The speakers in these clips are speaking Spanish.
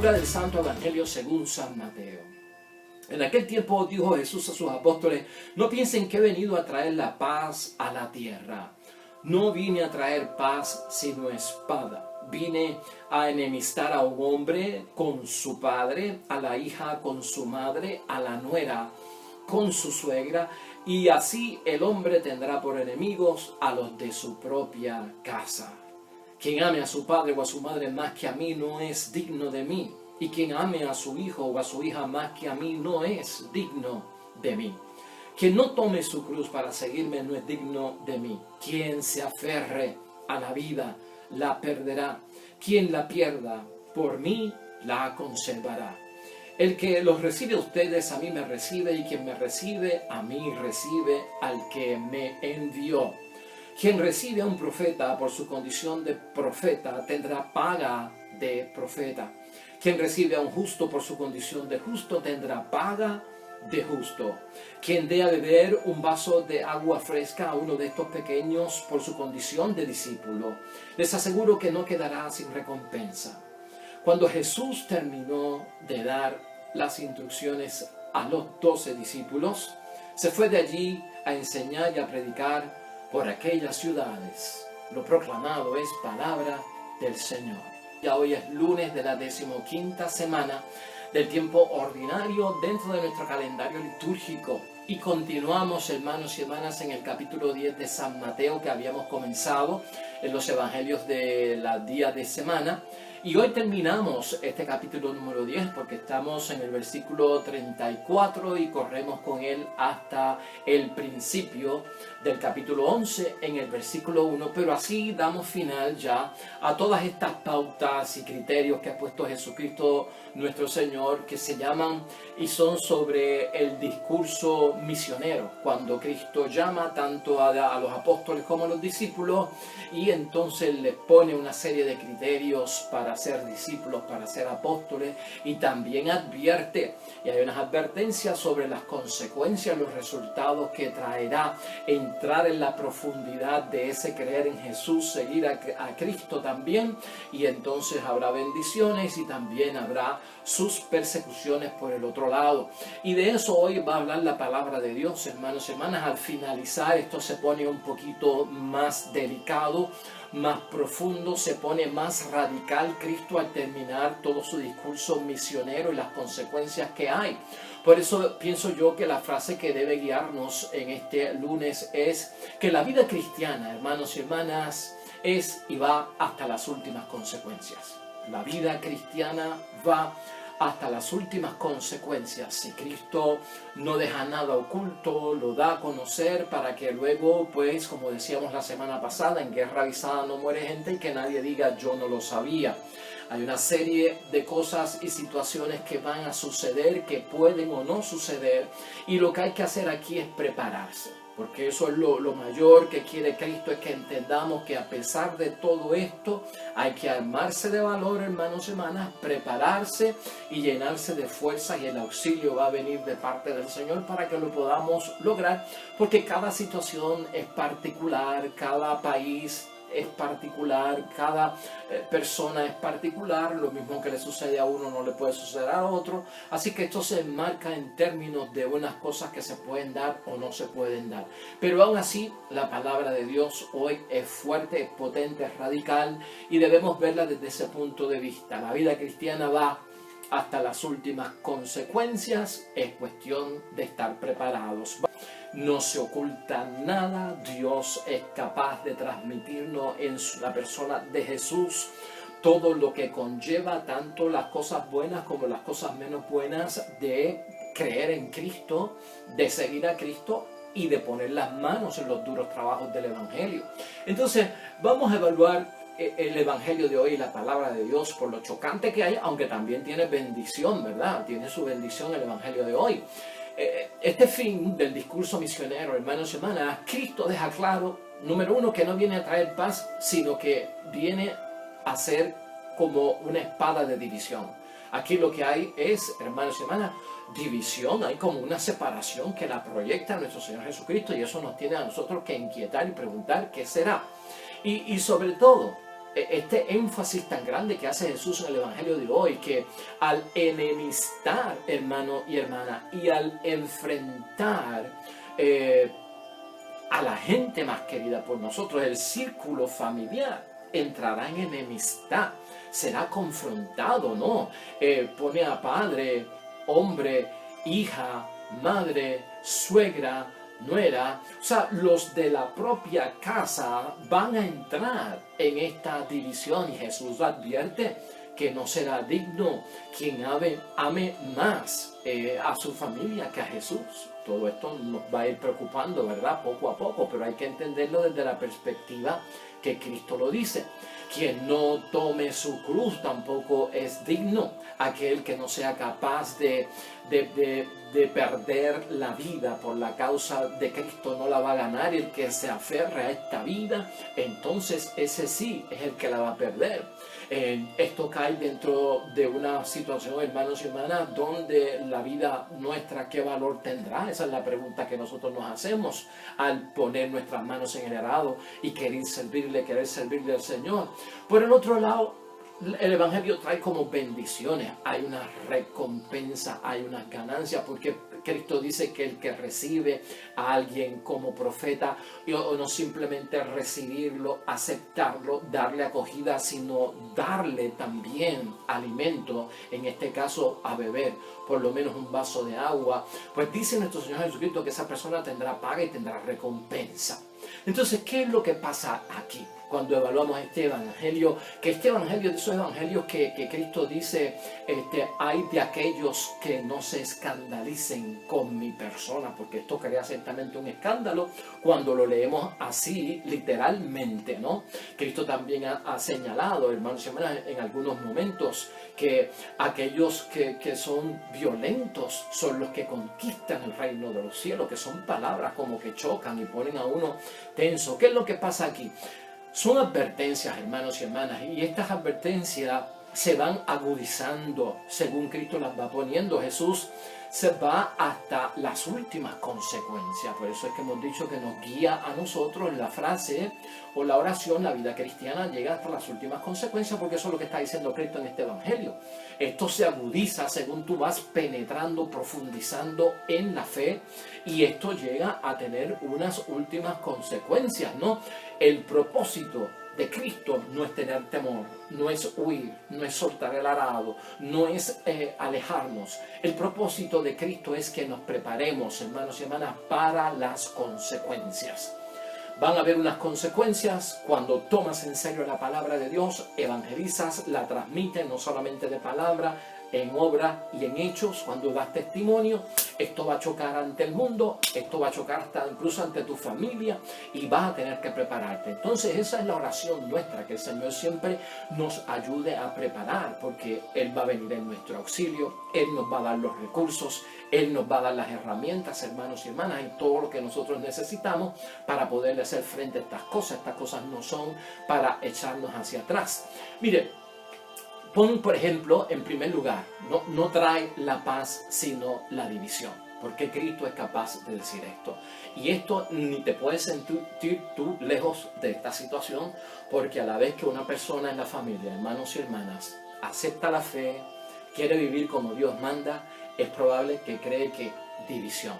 Lectura del Santo Evangelio según San Mateo. En aquel tiempo dijo Jesús a sus apóstoles: no piensen que he venido a traer la paz a la tierra. No vine a traer paz sino espada. Vine a enemistar a un hombre con su padre, a la hija con su madre, a la nuera con su suegra, y así el hombre tendrá por enemigos a los de su propia casa. Quien ame a su padre o a su madre más que a mí no es digno de mí, y quien ame a su hijo o a su hija más que a mí no es digno de mí. Quien no tome su cruz para seguirme no es digno de mí. Quien se aferre a la vida la perderá. Quien la pierda por mí la conservará. El que los recibe a ustedes a mí me recibe, y quien me recibe a mí recibe al que me envió. Quien recibe a un profeta por su condición de profeta tendrá paga de profeta. Quien recibe a un justo por su condición de justo tendrá paga de justo. Quien dé a beber un vaso de agua fresca a uno de estos pequeños por su condición de discípulo, les aseguro que no quedará sin recompensa. Cuando Jesús terminó de dar las instrucciones a los 12 discípulos, se fue de allí a enseñar y a predicar por aquellas ciudades. Lo proclamado es palabra del Señor. Ya hoy es lunes de la 15ª semana del tiempo ordinario dentro de nuestro calendario litúrgico. Y continuamos, hermanos y hermanas, en el capítulo 10 de San Mateo que habíamos comenzado en los evangelios de los días de semana. Y hoy terminamos este capítulo número 10 porque estamos en el versículo 34 y corremos con él hasta el principio del capítulo 11 en el versículo 1. Pero así damos final ya a todas estas pautas y criterios que ha puesto Jesucristo nuestro Señor, que se llaman y son sobre el discurso misionero, cuando Cristo llama tanto a los apóstoles como a los discípulos y entonces les pone una serie de criterios para ser discípulos, para ser apóstoles, y también advierte, y hay unas advertencias sobre las consecuencias, los resultados que traerá entrar en la profundidad de ese creer en Jesús, seguir a Cristo también, y entonces habrá bendiciones y también habrá sus persecuciones por el otro lado. Y de eso hoy va a hablar la palabra de Dios, hermanos y hermanas. Al finalizar esto se pone un poquito más delicado, más profundo, se pone más radical Cristo al terminar todo su discurso misionero y las consecuencias que hay. Por eso pienso yo que la frase que debe guiarnos en este lunes es que la vida cristiana, hermanos y hermanas, es y va hasta las últimas consecuencias. La vida cristiana va hasta las últimas consecuencias. Si Cristo no deja nada oculto, lo da a conocer para que luego, pues, como decíamos la semana pasada, en guerra avisada no muere gente, y que nadie diga yo no lo sabía. Hay una serie de cosas y situaciones que van a suceder, que pueden o no suceder, y lo que hay que hacer aquí es prepararse. Porque eso es lo mayor que quiere Cristo, es que entendamos que a pesar de todo esto hay que armarse de valor, hermanos y hermanas, prepararse y llenarse de fuerzas, y el auxilio va a venir de parte del Señor para que lo podamos lograr, porque cada situación es particular, cada país es particular, cada persona es particular, lo mismo que le sucede a uno no le puede suceder a otro, así que esto se enmarca en términos de unas cosas que se pueden dar o no se pueden dar. Pero aún así, la palabra de Dios hoy es fuerte, es potente, es radical, y debemos verla desde ese punto de vista. La vida cristiana va hasta las últimas consecuencias, es cuestión de estar preparados. No se oculta nada, Dios es capaz de transmitirnos en la persona de Jesús todo lo que conlleva, tanto las cosas buenas como las cosas menos buenas, de creer en Cristo, de seguir a Cristo y de poner las manos en los duros trabajos del Evangelio. Entonces, vamos a evaluar el Evangelio de hoy y la palabra de Dios por lo chocante que hay, aunque también tiene bendición, ¿verdad? Tiene su bendición el Evangelio de hoy. Este fin del discurso misionero, hermanos y hermanas, Cristo deja claro, número uno, que no viene a traer paz, sino que viene a ser como una espada de división. Aquí lo que hay es, hermanos y hermanas, división, hay como una separación que la proyecta nuestro Señor Jesucristo, y eso nos tiene a nosotros que inquietar y preguntar qué será. Y sobre todo, este énfasis tan grande que hace Jesús en el Evangelio de hoy, que al enemistar, hermano y hermana, y al enfrentar a la gente más querida por nosotros, el círculo familiar entrará en enemistad, será confrontado, ¿no? Pone a padre, hombre, hija, madre, suegra, nuera, o sea, los de la propia casa van a entrar en esta división, y Jesús advierte que no será digno quien ame más a su familia que a Jesús. Todo esto nos va a ir preocupando, ¿verdad? Poco a poco, pero hay que entenderlo desde la perspectiva que Cristo lo dice. Quien no tome su cruz tampoco es digno. Aquel que no sea capaz de perder la vida por la causa de Cristo no la va a ganar. El que se aferre a esta vida, entonces ese sí es el que la va a perder. Esto cae dentro de una situación, hermanos y hermanas, donde la vida nuestra, ¿qué valor tendrá? Esa es la pregunta que nosotros nos hacemos al poner nuestras manos en el arado y querer servirle al Señor. Por el otro lado, el Evangelio trae como bendiciones, hay una recompensa, hay unas ganancias, porque Cristo dice que el que recibe a alguien como profeta, o no simplemente recibirlo, aceptarlo, darle acogida, sino darle también alimento, en este caso a beber, por lo menos un vaso de agua, pues dice nuestro Señor Jesucristo que esa persona tendrá paga y tendrá recompensa. Entonces, ¿qué es lo que pasa aquí? Cuando evaluamos este evangelio, que este evangelio, de esos evangelios que Cristo dice, hay de aquellos que no se escandalicen con mi persona, porque esto crea ciertamente un escándalo cuando lo leemos así, literalmente, ¿no? Cristo también ha señalado, hermanos y hermanas, en algunos momentos, que aquellos que son violentos son los que conquistan el reino de los cielos, que son palabras como que chocan y ponen a uno tenso. ¿Qué es lo que pasa aquí? Son advertencias, hermanos y hermanas, y estas advertencias se van agudizando según Cristo las va poniendo. Jesús se va hasta las últimas consecuencias. Por eso es que hemos dicho que nos guía a nosotros la frase o la oración, la vida cristiana llega hasta las últimas consecuencias, porque eso es lo que está diciendo Cristo en este evangelio. Esto se agudiza según tú vas penetrando, profundizando en la fe, y esto llega a tener unas últimas consecuencias, ¿no? El propósito de Cristo no es tener temor, no es huir, no es soltar el arado, no es alejarnos. El propósito de Cristo es que nos preparemos, hermanos y hermanas, para las consecuencias. Van a haber unas consecuencias cuando tomas en serio la palabra de Dios, evangelizas, la transmites, no solamente de palabra, en obra y en hechos, cuando das testimonio. Esto va a chocar ante el mundo, esto va a chocar hasta incluso ante tu familia, y vas a tener que prepararte. Entonces esa es la oración nuestra, que el Señor siempre nos ayude a preparar, porque Él va a venir en nuestro auxilio, Él nos va a dar los recursos, Él nos va a dar las herramientas, hermanos y hermanas, y todo lo que nosotros necesitamos para poder hacer frente a estas cosas. Estas cosas no son para echarnos hacia atrás. Mire, pon, por ejemplo, en primer lugar, no trae la paz sino la división, porque Cristo es capaz de decir esto. Y esto ni te puedes sentir tú lejos de esta situación, porque a la vez que una persona en la familia, hermanos y hermanas, acepta la fe, quiere vivir como Dios manda, es probable que cree que división,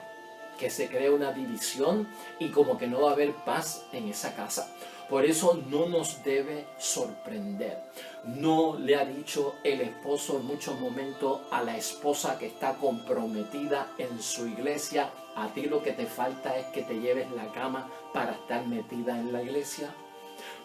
que se cree una división y como que no va a haber paz en esa casa. Por eso no nos debe sorprender. No le ha dicho el esposo en muchos momentos a la esposa que está comprometida en su iglesia: a ti lo que te falta es que te lleves la cama para estar metida en la iglesia.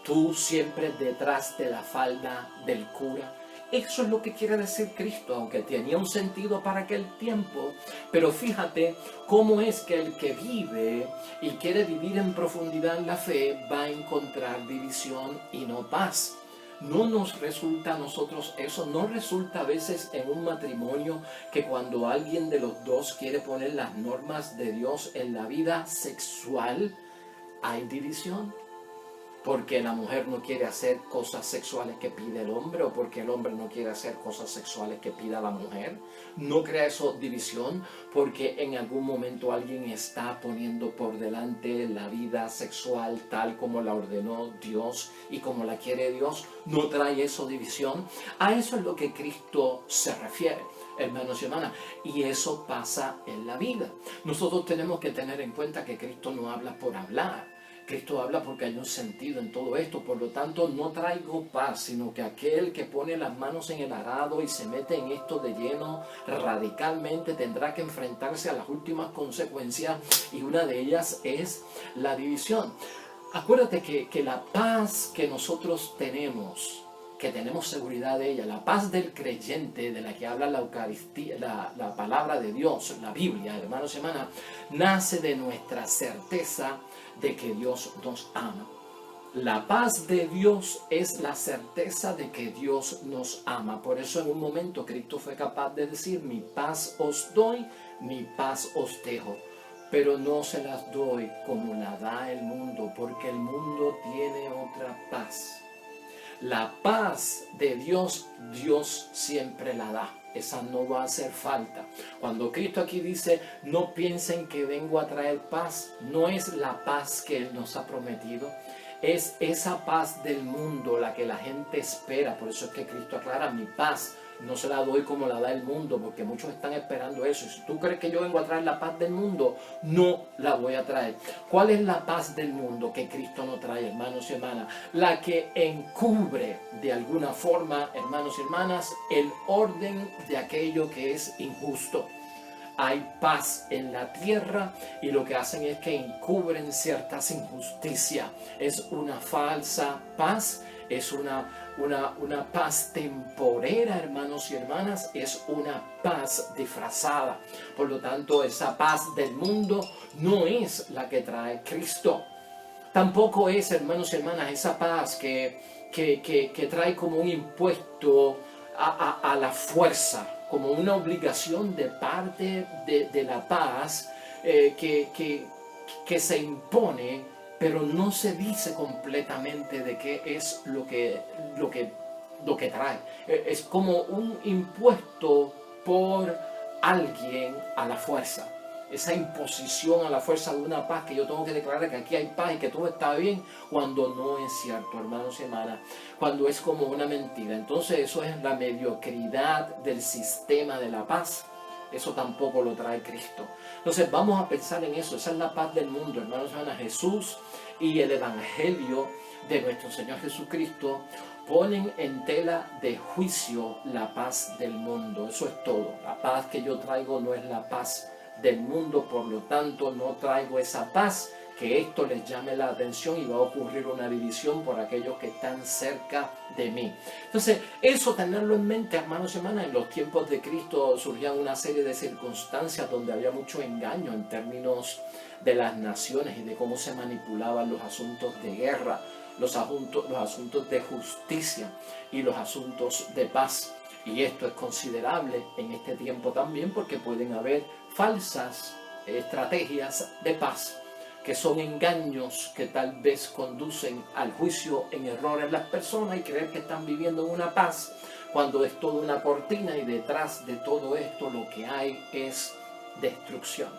Tú siempre detrás de la falda del cura. Eso es lo que quiere decir Cristo, aunque tenía un sentido para aquel tiempo. Pero fíjate cómo es que el que vive y quiere vivir en profundidad en la fe va a encontrar división y no paz. No nos resulta a nosotros eso, no resulta a veces en un matrimonio que cuando alguien de los dos quiere poner las normas de Dios en la vida sexual, hay división. porque la mujer no quiere hacer cosas sexuales que pide el hombre o porque el hombre no quiere hacer cosas sexuales que pida la mujer. No crea eso división porque en algún momento alguien está poniendo por delante la vida sexual tal como la ordenó Dios y como la quiere Dios. No trae eso división. A eso es lo que Cristo se refiere, hermanos y hermanas, y eso pasa en la vida. Nosotros tenemos que tener en cuenta que Cristo no habla por hablar. Cristo habla porque hay un sentido en todo esto. Por lo tanto, no traigo paz, sino que aquel que pone las manos en el arado y se mete en esto de lleno radicalmente tendrá que enfrentarse a las últimas consecuencias, y una de ellas es la división. Acuérdate que la paz que nosotros tenemos, que tenemos seguridad de ella, la paz del creyente, de la que habla la Eucaristía, la palabra de Dios, la Biblia, hermanos y hermanas, nace de nuestra certeza de que Dios nos ama. La paz de Dios es la certeza de que Dios nos ama. Por eso en un momento Cristo fue capaz de decir: mi paz os doy, mi paz os dejo. Pero no se las doy como la da el mundo, porque el mundo tiene otra paz. La paz de Dios, Dios siempre la da. Esa no va a hacer falta. Cuando Cristo aquí dice: no piensen que vengo a traer paz, no es la paz que Él nos ha prometido. Es esa paz del mundo la que la gente espera. Por eso es que Cristo aclara: mi paz no se la doy como la da el mundo, porque muchos están esperando eso. Y si tú crees que yo vengo a traer la paz del mundo, no la voy a traer. ¿Cuál es la paz del mundo que Cristo no trae, hermanos y hermanas? La que encubre de alguna forma, hermanos y hermanas, el orden de aquello que es injusto. Hay paz en la tierra y lo que hacen es que encubren ciertas injusticias. Es una falsa paz, es una paz temporera, hermanos y hermanas, es una paz disfrazada. Por lo tanto, esa paz del mundo no es la que trae Cristo. Tampoco es, hermanos y hermanas, esa paz que trae como un impuesto a la fuerza, como una obligación de parte de la paz que se impone, pero no se dice completamente de qué es lo que trae. Es como un impuesto por alguien a la fuerza. Esa imposición a la fuerza de una paz que yo tengo que declarar que aquí hay paz y que todo está bien, cuando no es cierto, hermanos y hermanas, cuando es como una mentira. Entonces eso es la mediocridad del sistema de la paz. Eso tampoco lo trae Cristo. Entonces vamos a pensar en eso. Esa es la paz del mundo, hermanos y hermanas. Jesús y el Evangelio de nuestro Señor Jesucristo ponen en tela de juicio la paz del mundo. Eso es todo. La paz que yo traigo no es la paz del mundo, por lo tanto no traigo esa paz, que esto les llame la atención y va a ocurrir una división por aquellos que están cerca de mí. Entonces, eso tenerlo en mente, hermanos y hermanas. En los tiempos de Cristo surgían una serie de circunstancias donde había mucho engaño en términos de las naciones y de cómo se manipulaban los asuntos de guerra, los asuntos de justicia y los asuntos de paz. Y esto es considerable en este tiempo también, porque pueden haber falsas estrategias de paz, que son engaños que tal vez conducen al juicio en error en las personas y creer que están viviendo en una paz, cuando es toda una cortina y detrás de todo esto lo que hay es destrucción.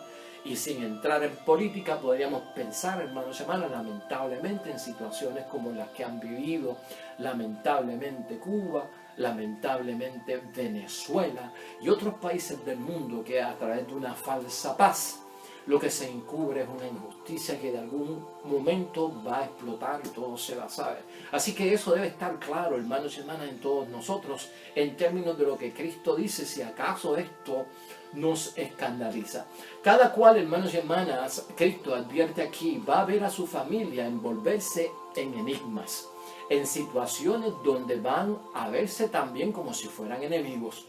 Y sin entrar en política, podríamos pensar, hermanos y hermanas, lamentablemente en situaciones como las que han vivido, lamentablemente Cuba, lamentablemente Venezuela y otros países del mundo, que a través de una falsa paz lo que se encubre es una injusticia que de algún momento va a explotar y todo se la sabe. Así que eso debe estar claro, hermanos y hermanas, en todos nosotros, en términos de lo que Cristo dice, si acaso esto nos escandaliza. Cada cual, hermanos y hermanas, Cristo advierte aquí, va a ver a su familia envolverse en enigmas, en situaciones donde van a verse también como si fueran enemigos.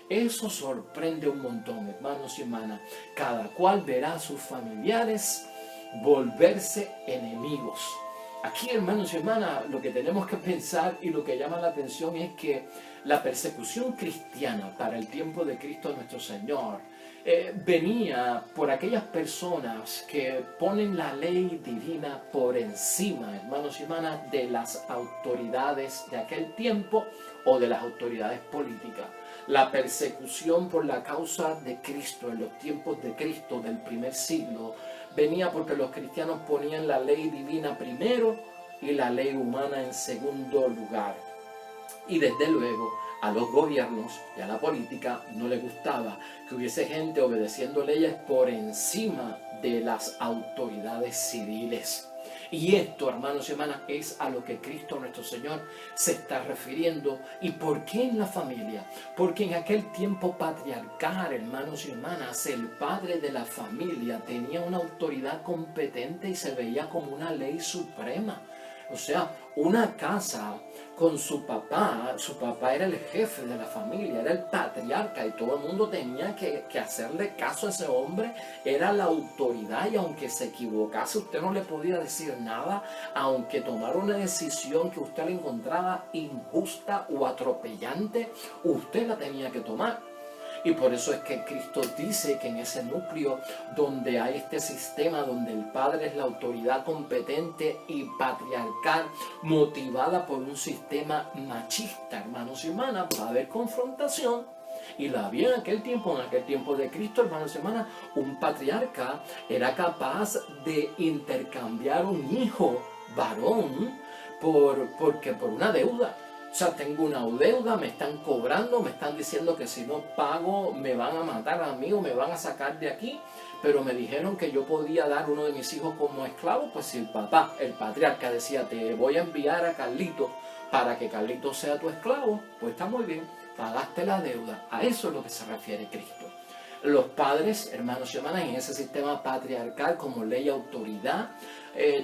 Eso sorprende un montón, hermanos y hermanas. Cada cual verá a sus familiares volverse enemigos. Aquí, hermanos y hermanas, lo que tenemos que pensar y lo que llama la atención es que la persecución cristiana para el tiempo de Cristo nuestro Señor venía por aquellas personas que ponen la ley divina por encima, hermanos y hermanas, de las autoridades de aquel tiempo o de las autoridades políticas. La persecución por la causa de Cristo en los tiempos de Cristo del primer siglo venía porque los cristianos ponían la ley divina primero y la ley humana en segundo lugar. Y desde luego a los gobiernos y a la política no les gustaba que hubiese gente obedeciendo leyes por encima de las autoridades civiles. Y esto, hermanos y hermanas, es a lo que Cristo nuestro Señor se está refiriendo. ¿Y por qué en la familia? Porque en aquel tiempo patriarcal, hermanos y hermanas, el padre de la familia tenía una autoridad competente y se veía como una ley suprema. O sea, una casa con su papá era el jefe de la familia, era el patriarca y todo el mundo tenía que hacerle caso a ese hombre, era la autoridad y aunque se equivocase usted no le podía decir nada, aunque tomara una decisión que usted le encontraba injusta o atropellante, usted la tenía que tomar. Y por eso es que Cristo dice que en ese núcleo donde hay este sistema, donde el padre es la autoridad competente y patriarcal, motivada por un sistema machista, hermanos y hermanas, va a haber confrontación. Y la había en aquel tiempo de Cristo, hermanos y hermanas, un patriarca era capaz de intercambiar un hijo varón por una deuda. O sea, tengo una deuda, me están cobrando, me están diciendo que si no pago me van a matar a mí o me van a sacar de aquí. Pero me dijeron que yo podía dar uno de mis hijos como esclavo. Pues si el papá, el patriarca decía, te voy a enviar a Carlito para que Carlito sea tu esclavo, pues está muy bien, pagaste la deuda. A eso es lo que se refiere Cristo. Los padres, hermanos y hermanas, en ese sistema patriarcal como ley y autoridad,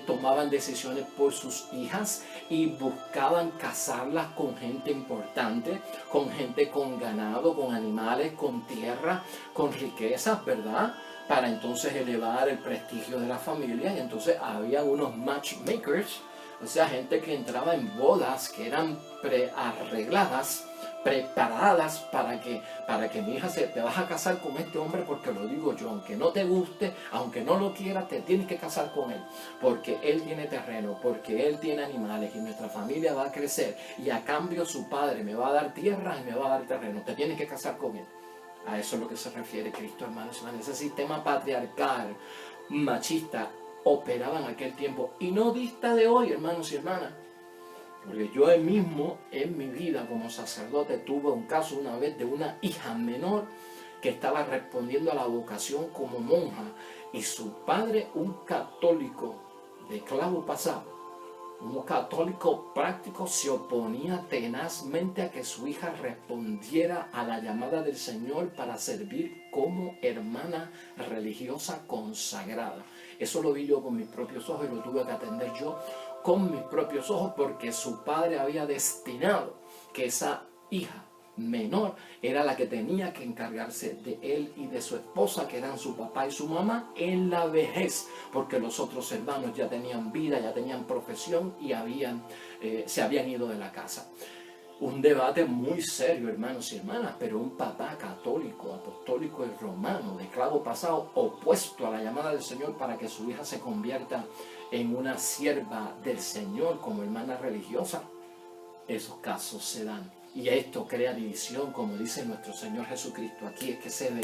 tomaban decisiones por sus hijas y buscaban casarlas con gente importante, con gente con ganado, con animales, con tierra, con riquezas, ¿verdad? Para entonces elevar el prestigio de la familia. Y entonces había unos matchmakers, o sea, gente que entraba en bodas que eran prearregladas, preparadas para que mi hija te vas a casar con este hombre porque lo digo yo, aunque no te guste, aunque no lo quieras, te tienes que casar con él, porque él tiene terreno, porque él tiene animales y nuestra familia va a crecer y a cambio su padre me va a dar tierra y me va a dar terreno, te tienes que casar con él. A eso es lo que se refiere Cristo, hermanos. Ese sistema patriarcal, machista, operaba en aquel tiempo y no dista de hoy, hermanos y hermanas. Porque yo mismo en mi vida como sacerdote tuve un caso una vez de una hija menor que estaba respondiendo a la vocación como monja y su padre, un católico de clavo pasado, un católico práctico, se oponía tenazmente a que su hija respondiera a la llamada del Señor para servir como hermana religiosa consagrada. Eso lo vi yo con mis propios ojos y lo tuve que atender yo con mis propios ojos porque su padre había destinado que esa hija menor era la que tenía que encargarse de él y de su esposa, que eran su papá y su mamá, en la vejez, porque los otros hermanos ya tenían vida, ya tenían profesión y se habían ido de la casa. Un debate muy serio, hermanos y hermanas, pero un papá católico, apostólico y romano, de clavo pasado, opuesto a la llamada del Señor para que su hija se convierta en una sierva del Señor como hermana religiosa. Esos casos se dan. Y esto crea división, como dice nuestro Señor Jesucristo. Aquí es que se ve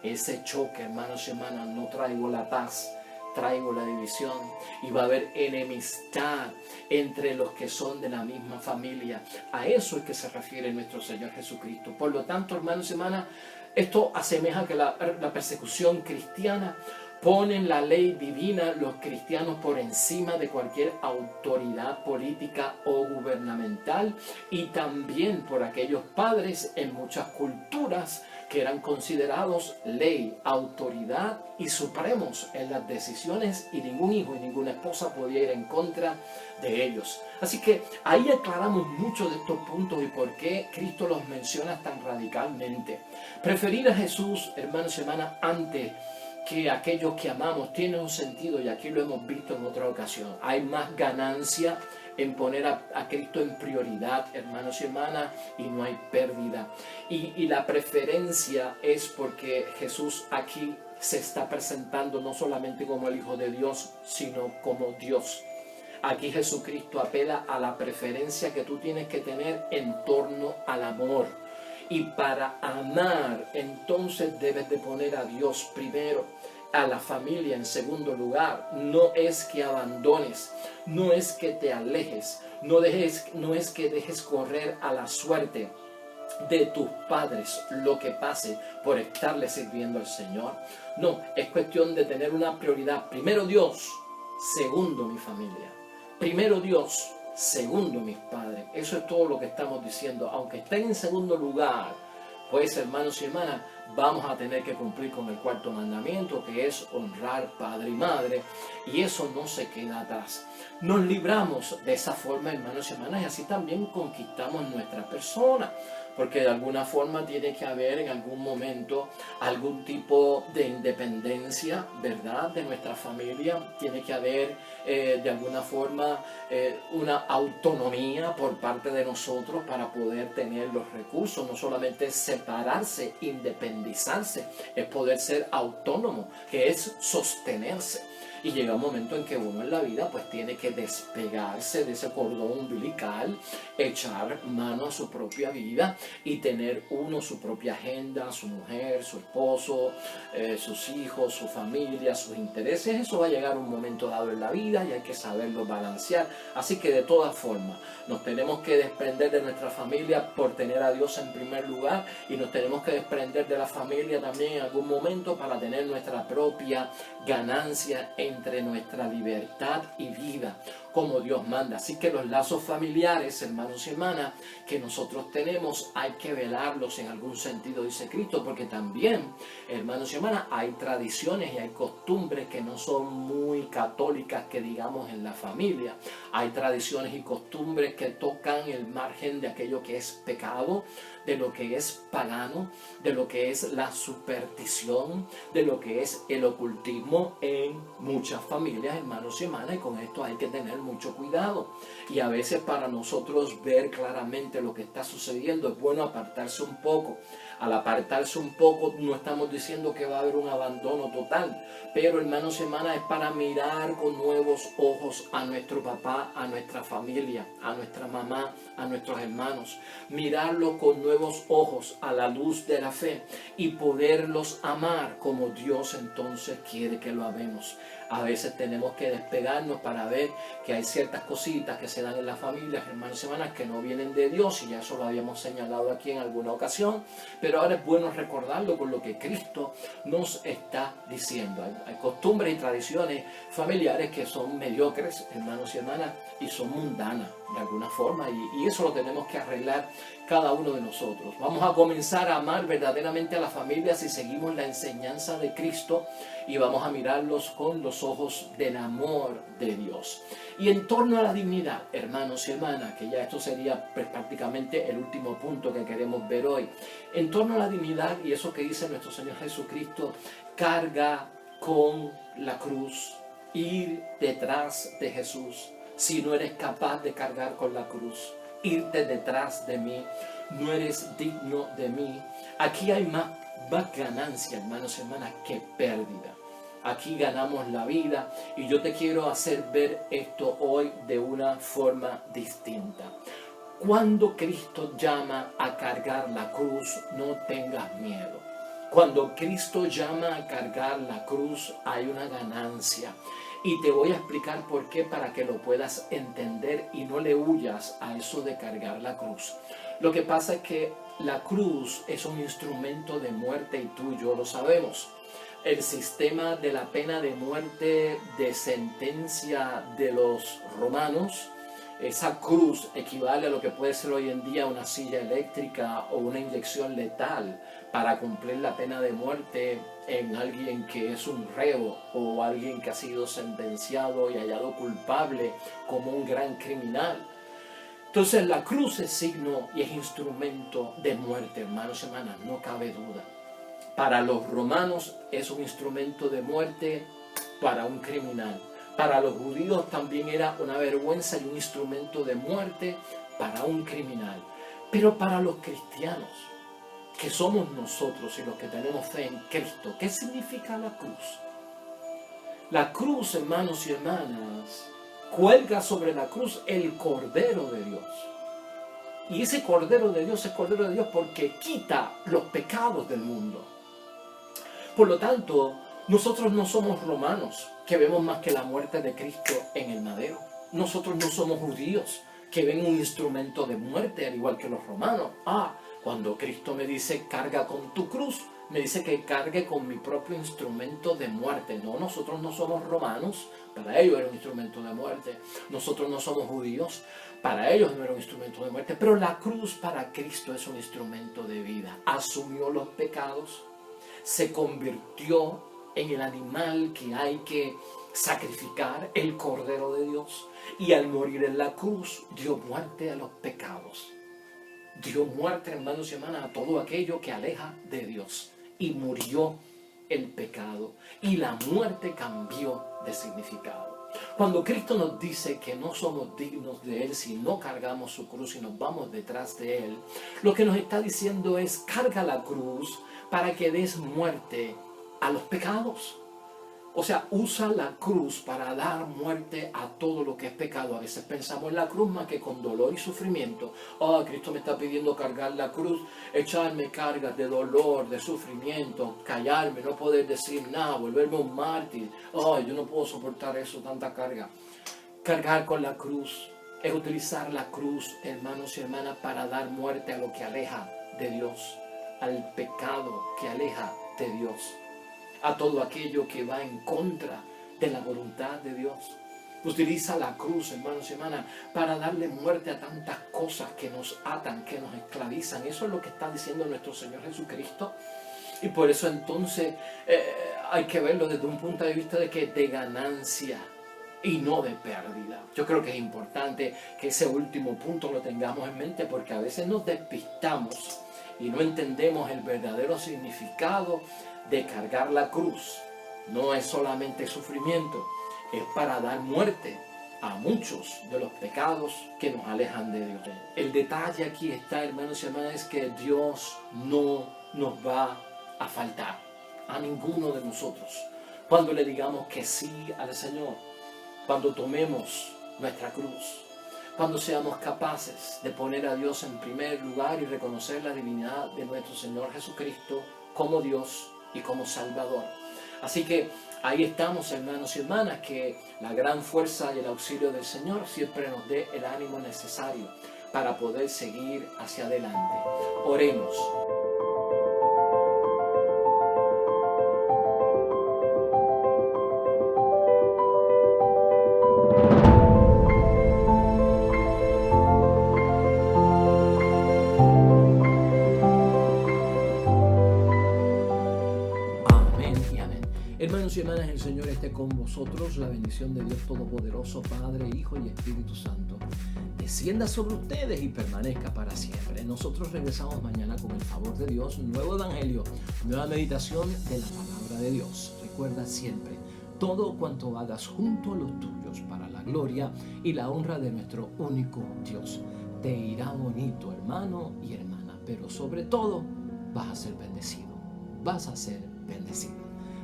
ese choque, hermanos y hermanas. No traigo la paz, traigo la división. Y va a haber enemistad entre los que son de la misma familia. A eso es que se refiere nuestro Señor Jesucristo. Por lo tanto, hermanos y hermanas, esto asemeja que la persecución cristiana ponen la ley divina los cristianos por encima de cualquier autoridad política o gubernamental y también por aquellos padres en muchas culturas que eran considerados ley, autoridad y supremos en las decisiones y ningún hijo y ninguna esposa podía ir en contra de ellos. Así que ahí aclaramos muchos de estos puntos y por qué Cristo los menciona tan radicalmente. Preferir a Jesús, hermanos y hermanas, antes que aquellos que amamos tiene un sentido y aquí lo hemos visto en otra ocasión. Hay más ganancia en poner a Cristo en prioridad, hermanos y hermanas, y no hay pérdida. Y la preferencia es porque Jesús aquí se está presentando no solamente como el Hijo de Dios, sino como Dios. Aquí Jesucristo apela a la preferencia que tú tienes que tener en torno al amor. Y para amar, entonces debes de poner a Dios primero, a la familia en segundo lugar. No es que abandones, no es que te alejes, no es que dejes correr a la suerte de tus padres lo que pase por estarle sirviendo al Señor. No, es cuestión de tener una prioridad. Primero Dios, segundo mi familia. Primero Dios, segundo mis padres. Eso es todo lo que estamos diciendo. Aunque estén en segundo lugar, pues hermanos y hermanas, vamos a tener que cumplir con el cuarto mandamiento, que es honrar padre y madre, y eso no se queda atrás. Nos libramos de esa forma, hermanos y hermanas, y así también conquistamos nuestra persona, porque de alguna forma tiene que haber en algún momento algún tipo de independencia, ¿verdad?, de nuestra familia. Tiene que haber de alguna forma una autonomía por parte de nosotros para poder tener los recursos. No solamente separarse, independizarse, es poder ser autónomo, que es sostenerse. Y llega un momento en que uno en la vida pues tiene que despegarse de ese cordón umbilical, echar mano a su propia vida y tener uno su propia agenda, su mujer, su esposo, sus hijos, su familia, sus intereses. Eso va a llegar un momento dado en la vida y hay que saberlo balancear. Así que de todas formas nos tenemos que desprender de nuestra familia por tener a Dios en primer lugar, y nos tenemos que desprender de la familia también en algún momento para tener nuestra propia ganancia entre nuestra libertad y vida, como Dios manda. Así que los lazos familiares, hermanos y hermanas, que nosotros tenemos, hay que velarlos en algún sentido, dice Cristo, porque también, hermanos y hermanas, hay tradiciones y hay costumbres que no son muy católicas, que digamos, en la familia. Hay tradiciones y costumbres que tocan el margen de aquello que es pecado, de lo que es pagano, de lo que es la superstición, de lo que es el ocultismo en muchas familias, hermanos y hermanas, y con esto hay que tener mucho cuidado. Y a veces para nosotros ver claramente lo que está sucediendo es bueno apartarse un poco. Al apartarse un poco no estamos diciendo que va a haber un abandono total, pero hermanos y hermanas, es para mirar con nuevos ojos a nuestro papá, a nuestra familia, a nuestra mamá, a nuestros hermanos, mirarlo con nuevos ojos a la luz de la fe y poderlos amar como Dios entonces quiere que lo amemos. A veces tenemos que despegarnos para ver que hay ciertas cositas que se dan en las familias, hermanos y hermanas, que no vienen de Dios, y ya eso lo habíamos señalado aquí en alguna ocasión, pero ahora es bueno recordarlo con lo que Cristo nos está diciendo. Hay costumbres y tradiciones familiares que son mediocres, hermanos y hermanas, y son mundanas de alguna forma, y eso lo tenemos que arreglar cada uno de nosotros. Vamos a comenzar a amar verdaderamente a la familia si seguimos la enseñanza de Cristo, y vamos a mirarlos con los ojos del amor de Dios. Y en torno a la dignidad, hermanos y hermanas, que ya esto sería pues, prácticamente el último punto que queremos ver hoy. En torno a la dignidad y eso que dice nuestro Señor Jesucristo: carga con la cruz, ir detrás de Jesús. Si no eres capaz de cargar con la cruz, irte detrás de mí, no eres digno de mí. Aquí hay más ganancia, hermanos y hermanas, que pérdida. Aquí ganamos la vida, y yo te quiero hacer ver esto hoy de una forma distinta. Cuando Cristo llama a cargar la cruz, no tengas miedo. Cuando Cristo llama a cargar la cruz, hay una ganancia. Y te voy a explicar por qué, para que lo puedas entender y no le huyas a eso de cargar la cruz. Lo que pasa es que la cruz es un instrumento de muerte, y tú y yo lo sabemos. El sistema de la pena de muerte, de sentencia de los romanos, esa cruz equivale a lo que puede ser hoy en día una silla eléctrica o una inyección letal para cumplir la pena de muerte en alguien que es un reo o alguien que ha sido sentenciado y hallado culpable como un gran criminal. Entonces la cruz es signo y es instrumento de muerte, hermanos y hermanas, no cabe duda. Para los romanos es un instrumento de muerte para un criminal. Para los judíos también era una vergüenza y un instrumento de muerte para un criminal. Pero para los cristianos, que somos nosotros y los que tenemos fe en Cristo, ¿qué significa la cruz? La cruz, hermanos y hermanas, cuelga sobre la cruz el Cordero de Dios. Y ese Cordero de Dios es Cordero de Dios porque quita los pecados del mundo. Por lo tanto, nosotros no somos romanos, que vemos más que la muerte de Cristo en el madero. Nosotros no somos judíos, que ven un instrumento de muerte, al igual que los romanos. Cuando Cristo me dice, carga con tu cruz, me dice que cargue con mi propio instrumento de muerte. No, nosotros no somos romanos, para ellos era un instrumento de muerte. Nosotros no somos judíos, para ellos no era un instrumento de muerte. Pero la cruz para Cristo es un instrumento de vida. Asumió los pecados, se convirtió en el animal que hay que sacrificar, el Cordero de Dios. Y al morir en la cruz, dio muerte a los pecados. Dio muerte, hermanos y hermanas, a todo aquello que aleja de Dios. Y murió el pecado. Y la muerte cambió de significado. Cuando Cristo nos dice que no somos dignos de Él si no cargamos su cruz y nos vamos detrás de Él, lo que nos está diciendo es, carga la cruz para que des muerte a los pecados. O sea, usa la cruz para dar muerte a todo lo que es pecado. A veces pensamos en la cruz más que con dolor y sufrimiento. Cristo me está pidiendo cargar la cruz, echarme cargas de dolor, de sufrimiento, callarme, no poder decir nada, volverme un mártir. Yo no puedo soportar eso, tanta carga. Cargar con la cruz es utilizar la cruz, hermanos y hermanas, para dar muerte a lo que aleja de Dios, al pecado que aleja de Dios, a todo aquello que va en contra de la voluntad de Dios. Utiliza la cruz, hermanos y hermanas, para darle muerte a tantas cosas que nos atan, que nos esclavizan. Eso es lo que está diciendo nuestro Señor Jesucristo. Y por eso entonces hay que verlo desde un punto de vista de ganancia y no de pérdida. Yo creo que es importante que ese último punto lo tengamos en mente, porque a veces nos despistamos y no entendemos el verdadero significado de cargar la cruz. No es solamente sufrimiento, es para dar muerte a muchos de los pecados que nos alejan de Dios. El detalle aquí está, hermanos y hermanas, es que Dios no nos va a faltar a ninguno de nosotros cuando le digamos que sí al Señor, cuando tomemos nuestra cruz, cuando seamos capaces de poner a Dios en primer lugar y reconocer la divinidad de nuestro Señor Jesucristo como Dios y como Salvador. Así que ahí estamos, hermanos y hermanas, que la gran fuerza y el auxilio del Señor siempre nos dé el ánimo necesario para poder seguir hacia adelante. Oremos. Hermanos y hermanas, el Señor esté con vosotros. La bendición de Dios Todopoderoso, Padre, Hijo y Espíritu Santo, descienda sobre ustedes y permanezca para siempre. Nosotros regresamos mañana con el favor de Dios, un nuevo evangelio, nueva meditación de la palabra de Dios. Recuerda siempre, todo cuanto hagas junto a los tuyos para la gloria y la honra de nuestro único Dios. Te irá bonito, hermano y hermana, pero sobre todo vas a ser bendecido. Vas a ser bendecido.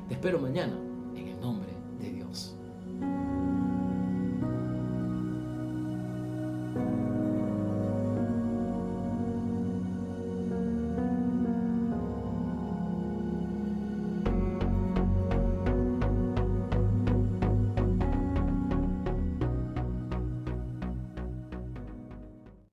Te espero mañana en el nombre de Dios.